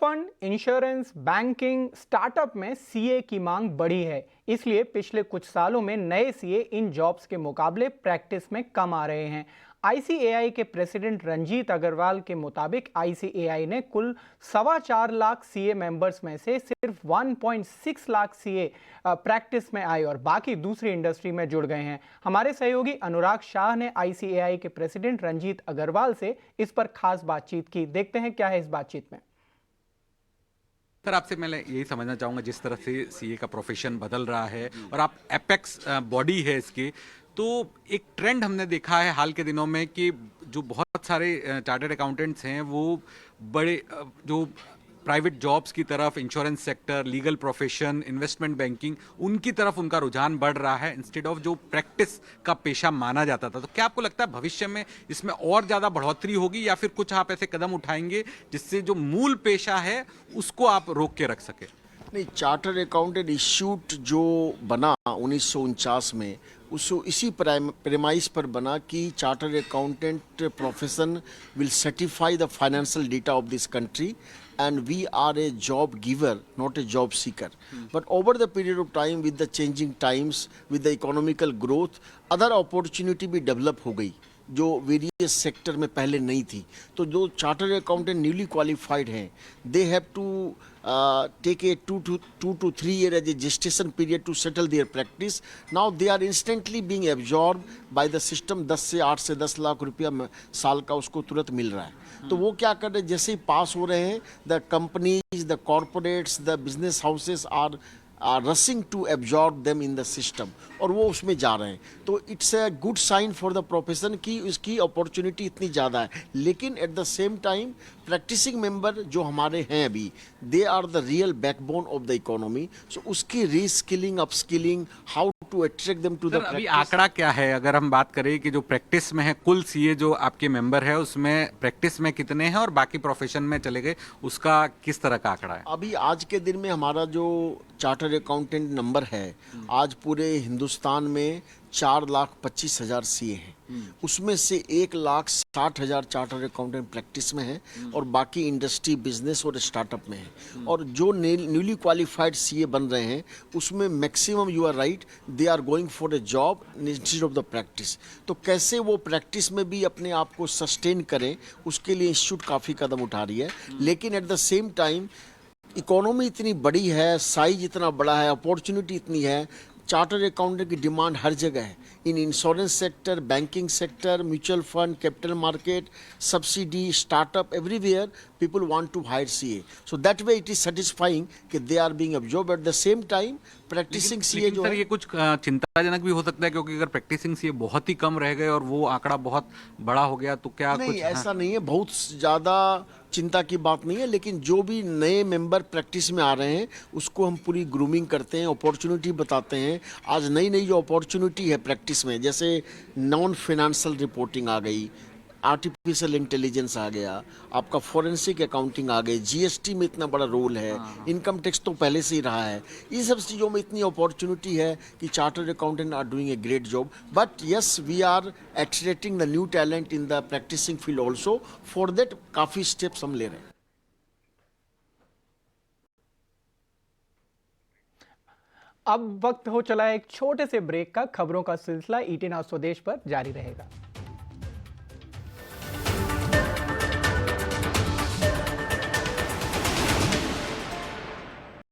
Fund, insurance, banking, startup में CA की मांग बढ़ी है। इसलिए पिछले कुछ सालों में नए सीए इन जॉब्स के मुकाबले प्रैक्टिस में कम आ रहे हैं। आईसीएआई के प्रेसिडेंट रंजीत अग्रवाल के मुताबिक आईसीएआई ने कुल 4.25 लाख सीए मेंबर्स में से सिर्फ 1.6 लाख सीए प्रैक्टिस में आए और बाकी दूसरी इंडस्ट्री में जुड़ गए हैं। हमारे सहयोगी अनुराग शाह ने आईसीएआई के प्रेसिडेंट रंजीत अग्रवाल से इस पर खास बातचीत की। देखते हैं क्या है इस बातचीत में। सर, आपसे मैं यही समझना चाहूँगा, जिस तरह से सीए का प्रोफेशन बदल रहा है और आप एपेक्स बॉडी है इसकी, तो एक ट्रेंड हमने देखा है हाल के दिनों में कि जो बहुत सारे चार्टर्ड अकाउंटेंट्स हैं वो बड़े जो प्राइवेट जॉब्स की तरफ, insurance sector, legal profession, investment banking, उनकी तरफ उनका रुझान बढ़ रहा है इंस्टेड ऑफ जो प्रैक्टिस का पेशा माना जाता था। तो क्या आपको लगता है भविष्य में इसमें और ज़्यादा बढ़ोतरी होगी या फिर कुछ आप ऐसे कदम उठाएंगे जिससे जो मूल पेशा है उसको आप रोक के रख सके? नहीं, चार्टर्ड अकाउंटेंट इंस्टीट्यूट जो बना 1949 में, उसको इसी प्रेमाइस पर बना कि chartered accountant profession will certify the financial data of this country and we are a job giver, not a job seeker. But over the period of time, with the changing times, with the economical growth, other opportunity भी develop हो गई जो various sector में पहले नहीं थी। तो जो चार्टर्ड अकाउंटेंट न्यूली क्वालिफाइड हैं, they have to take a 2 to 3 year as a gestation period to settle their practice. Now they are instantly being absorbed by the system। 8 से 10 लाख रुपया साल का उसको तुरंत मिल रहा है। तो वो क्या कर रहे हैं, जैसे ही पास हो रहे हैं, the companies, the corporates, the business houses are rushing to absorb them in the system, और वो उसमें जा रहे हैं। तो it's a good sign for the profession कि उसकी अपॉर्चुनिटी इतनी ज़्यादा है। लेकिन at the same time practising member जो हमारे हैं अभी, they are the real backbone of the economy. So उसकी reskilling, upskilling, how to attract them to the अभी आंकड़ा क्या है अगर हम बात करें कि जो प्रैक्टिस में है, कुल सीए जो आपके मेंबर है उसमें प्रैक्टिस में कितने हैं और बाकी प्रोफेशन में चले गए, उसका किस तरह का आंकड़ा है? अभी आज के दिन में हमारा जो चार्टर्ड अकाउंटेंट नंबर है, आज पूरे हिंदुस्तान में 4,25,000 सीए हैं। उसमें से 1,60,000 चार्टर्ड अकाउंटेंट प्रैक्टिस में हैं और बाकी इंडस्ट्री, बिजनेस और स्टार्टअप में हैं। और जो न्यूली क्वालिफाइड सीए बन रहे हैं उसमें maximum, you are right, they are going for a job instead of the practice. तो कैसे वो प्रैक्टिस में भी अपने आप को सस्टेन करें, उसके लिए इंस्टीट्यूट काफ़ी कदम उठा रही है। लेकिन at the same time economy इतनी बड़ी है, साइज इतना बड़ा है, अपॉर्चुनिटी इतनी है, चार्टर्ड अकाउंटेंट की डिमांड हर जगह है। In insurance sector, banking sector, mutual fund, capital market, subsidy, startup, everywhere people want to hire CA. So that way it is satisfying कि they are being absorbed at the same time practicing CA जो है। ये कुछ चिंताजनक भी हो सकता है क्योंकि अगर प्रैक्टिसिंग CA बहुत ही कम रह गए और वो आंकड़ा बहुत बड़ा हो गया तो क्या नहीं, कुछ? ऐसा नहीं है, बहुत ज़्यादा चिंता की बात नहीं है। लेकिन जो भी नए मेंबर प्रैक्टिस में आ रहे हैं उसको हम पूरी ग्रूमिंग करते हैं, अपॉर्चुनिटी बताते हैं। आज नई नई जो अपॉर्चुनिटी है प्रैक्टिस में, जैसे नॉन फाइनेंशियल रिपोर्टिंग आ गई, आर्टिफिशियल इंटेलिजेंस आ गया, आपका फॉरेंसिक अकाउंटिंग आ गई, जीएसटी में इतना बड़ा रोल है, इनकम टैक्स तो पहले से ही रहा है। इन सब चीज़ों में इतनी अपॉर्चुनिटी है कि chartered accountant are doing a great job. But yes, we are attracting the new talent in the practising field also. For that काफ़ी स्टेप्स हम ले रहे हैं। अब वक्त हो चला है एक छोटे से ब्रेक का। खबरों का सिलसिला ईटीन स्वदेश पर जारी रहेगा।